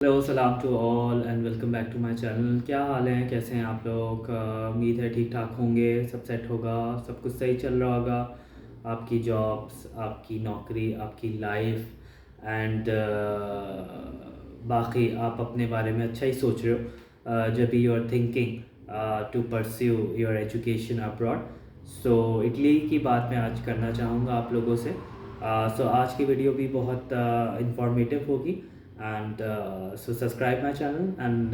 Hello, सलाम to all and welcome back to my channel. क्या हाल है, कैसे हैं आप लोग? उम्मीद है ठीक ठाक होंगे, सब सेट होगा, सब कुछ सही चल रहा होगा। आपकी जॉब्स, आपकी नौकरी, आपकी लाइफ एंड बाकी आप अपने बारे में अच्छा ही सोच रहे हो जब you are thinking to pursue your education abroad. So Italy की बात मैं आज करना चाहूँगा आप लोगों से। सो आज की वीडियो भी बहुत इंफॉर्मेटिव होगी and so subscribe my channel and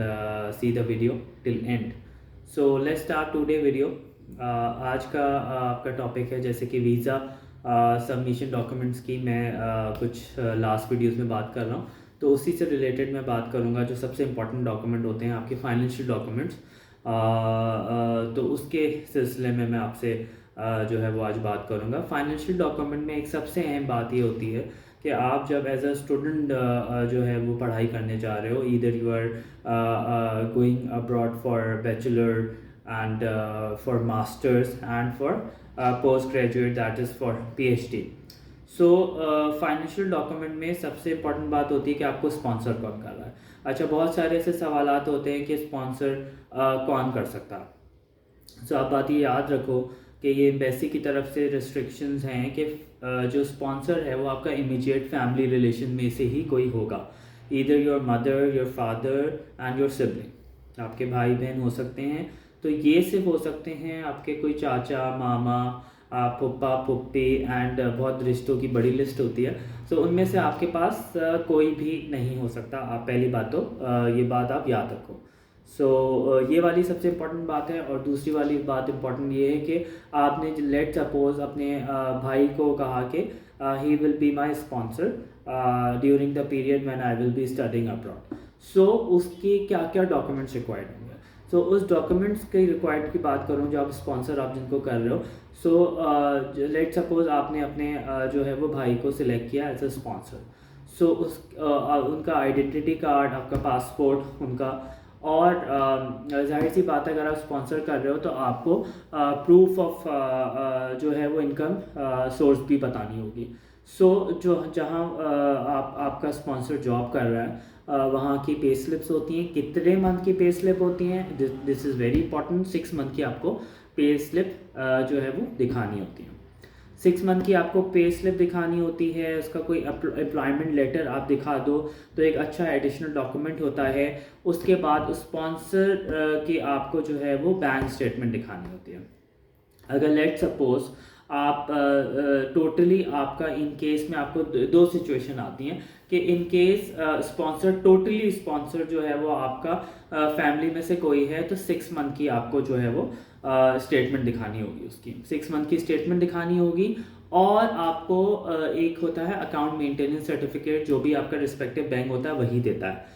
see the video till end. So let's start today video. आज का आपका टॉपिक है जैसे कि वीज़ा सबमिशन डॉक्यूमेंट्स की मैं कुछ लास्ट वीडियोस में बात कर रहा हूँ, तो उसी से रिलेटेड मैं बात करूँगा। जो सबसे इम्पोर्टेंट डॉक्यूमेंट होते हैं आपके फाइनेंशियल डॉक्यूमेंट्स, तो उसके सिलसिले में मैं आपसे जो है वो आज बात करूँगा। फाइनेंशियल डॉक्यूमेंट में एक सबसे अहम बात ये होती है कि आप जब एज अ स्टूडेंट जो है वो पढ़ाई करने जा रहे हो, either you are going abroad for bachelor and for masters and for post graduate, that is for PhD. So financial document में सबसे इम्पॉर्टेंट बात होती है कि आपको स्पॉन्सर कौन कर रहा है। अच्छा, बहुत सारे ऐसे सवालात होते हैं कि स्पॉन्सर कौन कर सकता है। सो आप बात ये याद रखो कि ये एम्बेसी की तरफ से रिस्ट्रिक्शंस हैं कि जो स्पॉन्सर है वो आपका इमीडिएट फैमिली रिलेशन में से ही कोई होगा। Either your mother, your father and your sibling, आपके भाई बहन हो सकते हैं। तो ये सिर्फ हो सकते हैं आपके कोई चाचा, मामा, फुप्पा, फुप्पी एंड बहुत रिश्तों की बड़ी लिस्ट होती है। सो उनमें से आपके पास कोई भी नहीं हो सकता। आप पहली बात तो ये बात आप याद रखो। सो ये वाली सबसे इम्पोर्टेंट बात है। और दूसरी वाली बात इम्पोर्टेंट ये है कि आपने लेट सपोज अपने भाई को कहा कि he will be my sponsor during the period when I will be studying abroad. So उसके क्या क्या डॉक्यूमेंट्स रिक्वायर्ड होंगे। सो उस डॉक्यूमेंट्स के रिक्वायर्ड की बात करूँ, जो आप स्पॉन्सर आप जिनको कर रहे हो। सो लेट सपोज आपने अपने जो है वो भाई को सिलेक्ट किया एज अ स्पॉन्सर। सो उस उनका आइडेंटिटी कार्ड, आपका पासपोर्ट उनका, और जाहिर सी बात है अगर आप स्पॉन्सर कर रहे हो तो आपको प्रूफ ऑफ जो है वो इनकम सोर्स भी बतानी होगी। सो जो जहाँ आपका स्पॉन्सर जॉब कर रहा है वहाँ की पे स्लिप्स होती हैं। कितने मंथ की पे स्लिप होती हैं, this is very important. 6 month की आपको पे स्लिप जो है वो दिखानी होती है। 6 मंथ की आपको पे स्लिप दिखानी होती है। उसका कोई एम्प्लॉयमेंट लेटर आप दिखा दो तो एक अच्छा एडिशनल डॉक्यूमेंट होता है। उसके बाद स्पॉन्सर की आपको जो है वो बैंक स्टेटमेंट दिखानी होती है। अगर लेट सपोज आप टोटली आपका इन केस में आपको दो सिचुएशन आती हैं कि in case sponsor totally sponsor जो है वो आपका फैमिली में से कोई है, तो 6 मंथ की आपको जो है वो स्टेटमेंट दिखानी होगी। उसकी 6 मंथ की स्टेटमेंट दिखानी होगी। और आपको एक होता है अकाउंट मेंटेनेंस सर्टिफिकेट, जो भी आपका रिस्पेक्टिव बैंक होता है वही देता है।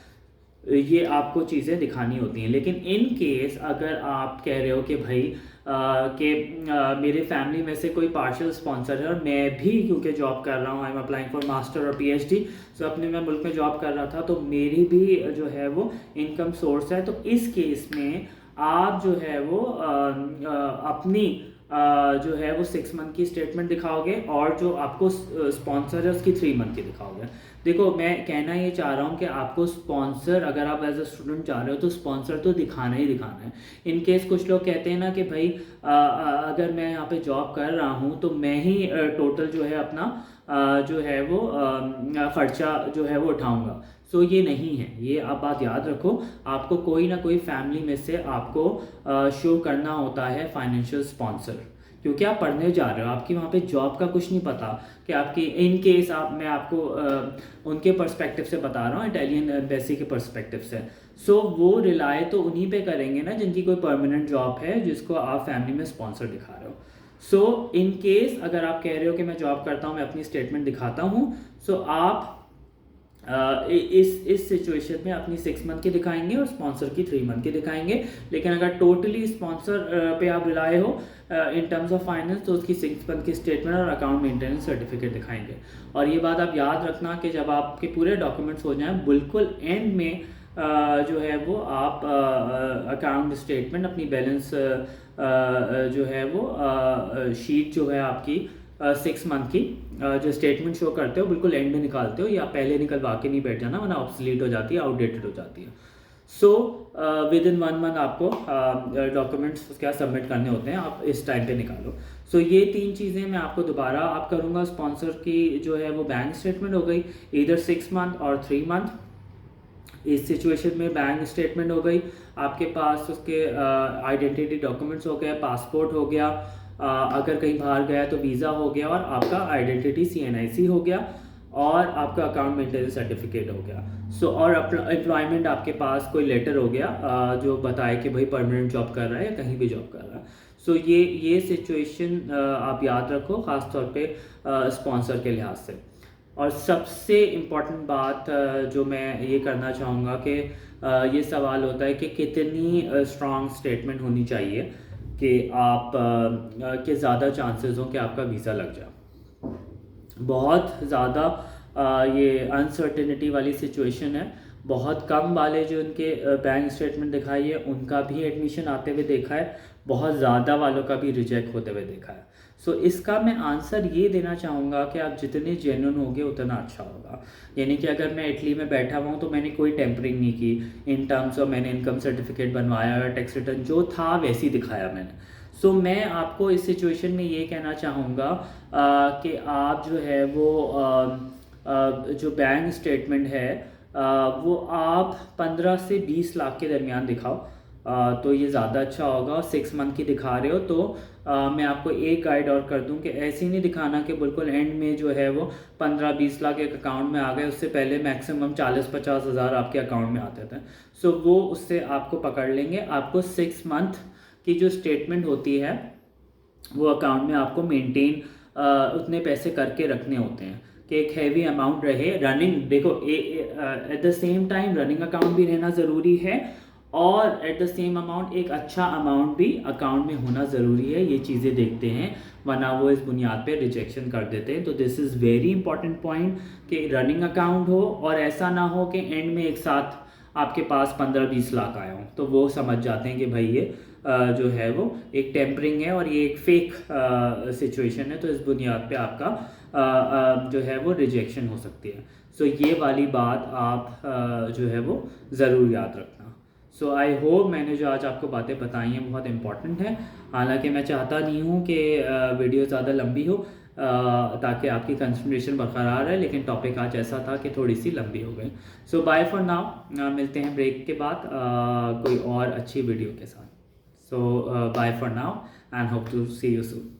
ये आपको चीज़ें दिखानी होती हैं। लेकिन इन केस अगर आप कह रहे हो कि भाई मेरे फैमिली में से कोई पार्शियल स्पॉन्सर है और मैं भी क्योंकि जॉब कर रहा हूँ, I am applying for master और पीएचडी, सो अपने मैं मुल्क में जॉब कर रहा था तो मेरी भी जो है वो इनकम सोर्स है, तो इस केस में आप जो है वो अपनी जो है वो 6 मंथ की स्टेटमेंट दिखाओगे और जो आपको स्पॉन्सर है उसकी 3 मंथ की दिखाओगे। देखो, मैं कहना ये चाह रहा हूँ कि आपको स्पॉन्सर, अगर आप एज अ स्टूडेंट चाह रहे हो तो स्पॉन्सर तो दिखाना ही दिखाना है। इन केस कुछ लोग कहते हैं ना कि भाई अगर मैं यहाँ पे जॉब कर रहा हूँ तो मैं ही टोटल जो है अपना जो है वो खर्चा जो है वो उठाऊँगा। सो ये नहीं है, ये आप बात याद रखो। आपको कोई ना कोई फैमिली में से आपको शो करना होता है फाइनेंशियल स्पॉन्सर, क्योंकि आप पढ़ने जा रहे हो, आपकी वहाँ पे जॉब का कुछ नहीं पता कि आपकी इन केस मैं आपको उनके पर्सपेक्टिव से बता रहा हूँ, इटालियन एम्बेसी के पर्सपेक्टिव से। सो वो रिलाय तो उन्हीं पे करेंगे ना जिनकी कोई परमानेंट जॉब है, जिसको आप फैमिली में स्पॉन्सर दिखा रहे हो। सो इन केस अगर आप कह रहे हो कि मैं जॉब करता हूँ, मैं अपनी स्टेटमेंट दिखाता हूँ, सो आप इस सिचुएशन में अपनी 6 मंथ की दिखाएंगे और स्पॉन्सर की 3 मंथ की दिखाएंगे। लेकिन अगर टोटली स्पॉन्सर पे आप रिलाय हो इन टर्म्स ऑफ फाइनेंस, तो उसकी 6 मंथ की स्टेटमेंट और अकाउंट मेंटेनेंस सर्टिफिकेट दिखाएंगे। और ये बात आप याद रखना कि जब आपके पूरे डॉक्यूमेंट्स हो जाएं, बिल्कुल एंड में जो है वो आप अकाउंट स्टेटमेंट, अपनी बैलेंस जो है वो शीट जो है आपकी 6 मंथ की जो स्टेटमेंट शो करते हो बिल्कुल एंड में निकालते हो, या पहले निकलवा के नहीं बैठ जाना वरना ऑब्सलीट हो जाती है, आउटडेटेड हो जाती है। सो विद इन 1 मंथ आपको डॉक्यूमेंट्स क्या सबमिट करने होते हैं, आप इस टाइम पे निकालो। सो ये 3 चीज़ें मैं आपको दोबारा आप करूँगा। स्पॉन्सर की जो है वो बैंक स्टेटमेंट हो गई, इधर 6 मंथ और 3 मंथ। इस सिचुएशन में बैंक स्टेटमेंट हो गई आपके पास, उसके आइडेंटिटी डॉक्यूमेंट्स हो गया, पासपोर्ट हो गया, अगर कहीं बाहर गया तो वीज़ा हो गया, और आपका आइडेंटिटी CNIC हो गया, और आपका अकाउंट मेंटेनेंस सर्टिफिकेट हो गया। सो और एम्प्लॉयमेंट आपके पास कोई लेटर हो गया जो बताए कि भाई परमानेंट जॉब कर रहा है या कहीं भी जॉब कर रहा है। सो ये सिचुएशन आप याद रखो, ख़ास तौर पे स्पॉन्सर के लिहाज से। और सबसे इम्पॉर्टेंट बात जो मैं ये करना चाहूँगा कि ये सवाल होता है कि कितनी स्ट्रॉन्ग स्टेटमेंट होनी चाहिए कि आप के ज़्यादा चांसेस हों कि आपका वीज़ा लग जाए। बहुत ज़्यादा ये अनसर्टेनिटी वाली सिचुएशन है। बहुत कम वाले जो उनके बैंक स्टेटमेंट दिखाई है उनका भी एडमिशन आते हुए देखा है, बहुत ज़्यादा वालों का भी रिजेक्ट होते हुए देखा है। सो इसका मैं आंसर ये देना चाहूँगा कि आप जितने जेन्युइन होगे उतना अच्छा होगा। यानी कि अगर मैं इटली में बैठा हुआ हूँ तो मैंने कोई टेम्परिंग नहीं की इन टर्म्स ऑफ, मैंने इनकम सर्टिफिकेट बनवाया या टैक्स रिटर्न जो था वैसे ही दिखाया मैंने। सो मैं आपको इस सिचुएशन में ये कहना चाहूँगा कि आप जो है वो जो बैंक स्टेटमेंट है वो आप 15 से 20 लाख के दरमियान दिखाओ, तो ये ज़्यादा अच्छा होगा। 6 मंथ की दिखा रहे हो तो मैं आपको एक गाइड और कर दूं कि ऐसे ही नहीं दिखाना कि बिल्कुल एंड में जो है वो 15-20 लाख एक अकाउंट में आ गए, उससे पहले मैक्सिमम 40-50 हज़ार आपके अकाउंट में आते थे। सो वो उससे आपको पकड़ लेंगे। आपको 6 मंथ की जो स्टेटमेंट होती है वो अकाउंट में आपको मेंटेन उतने पैसे करके रखने होते हैं कि एक हैवी अमाउंट रहे रनिंग। देखो at the same time running account भी रहना ज़रूरी है, और एट द सेम अमाउंट एक अच्छा अमाउंट भी अकाउंट में होना ज़रूरी है। ये चीज़ें देखते हैं, वरना वो इस बुनियाद पे रिजेक्शन कर देते हैं। तो this is very important point कि रनिंग अकाउंट हो, और ऐसा ना हो कि एंड में एक साथ आपके पास 15-20 लाख आया हो, तो वो समझ जाते हैं कि भाई ये जो है वो एक टेम्परिंग है और ये एक फेक सिचुएशन है, तो इस बुनियाद पे आपका जो है वो रिजेक्शन हो सकती है। सो ये वाली बात आप जो है वो ज़रूर याद रखना। सो आई होप मैंने जो आज आपको बातें बताई हैं बहुत इंपॉर्टेंट है। हालांकि मैं चाहता नहीं हूँ कि वीडियो ज़्यादा लंबी हो ताकि आपकी कंसंट्रेशन बरकरार रहे, लेकिन टॉपिक आज ऐसा था कि थोड़ी सी लंबी हो गई। सो बाय फॉर नाउ, मिलते हैं ब्रेक के बाद कोई और अच्छी वीडियो के साथ। So bye for now and hope to see you soon.